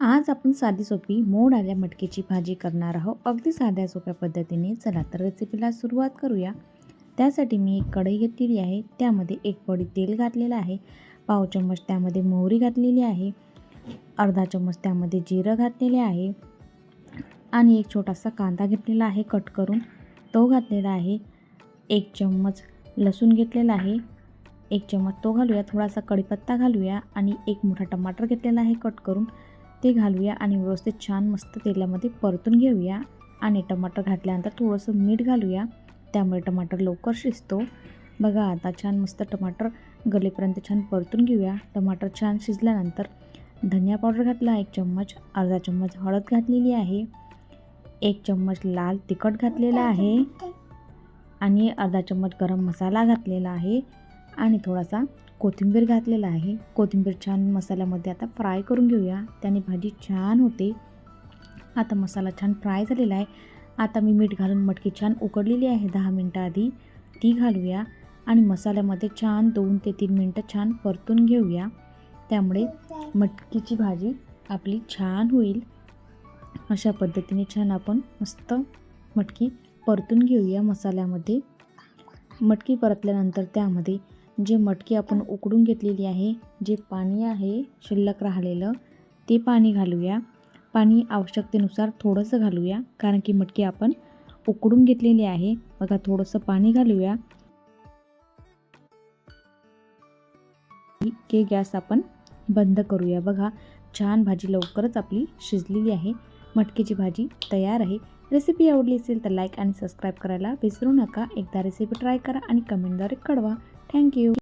आज आपण साधी सोपी मोड आल्या मटकीची भाजी करणार आहोत, अगदी साध्या सोप्या पद्धतीने। चला तर रेसिपीला सुरुवात करूया। त्यासाठी मी एक कढई घेतलेली आहे, त्यामध्ये एक पडी तेल घातलेलं आहे, पाव चम्मच त्यामध्ये मोहरी घातलेली आहे, अर्धा चम्मच त्यामध्ये जिरं घातलेले आहे आणि एक छोटासा कांदा घेतलेला आहे कट करून, तो घातलेला आहे। एक चम्मच लसूण घेतलेला आहे, एक चम्मच तो घालूया। थोडासा कढीपत्ता घालूया आणि एक मोठा टमाटर घेतलेला आहे कट करून, ते घालूया आणि व्यवस्थित छान मस्त तेलामध्ये परतून घेऊया। आणि टमाटर घातल्यानंतर थोडंसं मीठ घालूया, त्यामुळे टमाटर लवकर शिजतो। बघा आता छान मस्त टमाटर गलेपर्यंत छान परतून घेऊया। टमाटर छान शिजल्यानंतर धनिया पावडर घातला 1 चम्मच, अर्धा चम्मच हळद घातलेली आहे, 1 चम्मच लाल तिखट घातलेला आहे आणि अर्धा चम्मच गरम मसाला घातलेला आहे आणि थोडासा कोथिंबीर घातलेला आहे। कोथिंबीर छान मसाल्यामध्ये आता फ्राय करून घेऊया, त्याने भाजी छान होते। आता मसाला छान फ्राय झालेला आहे। आता मी मीठ घालून मटकी छान उकडलेली आहे 10 मिनटं आधी, ती घालूया आणि मसाल्यामध्ये छान 2 ते 3 मिनटं छान परतून घेऊया, त्यामुळे मटकीची भाजी आपली छान होईल। अशा पद्धतीने छान आपण मस्त मटकी परतून घेऊया मसाल्यामध्ये। मटकी परतल्यानंतर त्यामध्ये जे मटकी आपण उकडून घेतलेली आहे, जे पाणी आहे शिल्लक राहिलेलं, ते पाणी घालूया। पाणी आवश्यकतेनुसार थोडंसं घालूया, कारण की मटकी आपण उकडून घेतलेली आहे। बघा थोडंसं पाणी घालूया की गॅस आपण बंद करूया। बघा छान भाजी लवकरच आपली शिजलेली आहे। मटकीची भाजी तयार आहे। रेसिपी आवडली असेल तर लाईक आणि सबस्क्राईब करायला विसरू नका। एकदा रेसिपी ट्राय करा आणि कमेंटद्वारे कळवा। थँक्यू।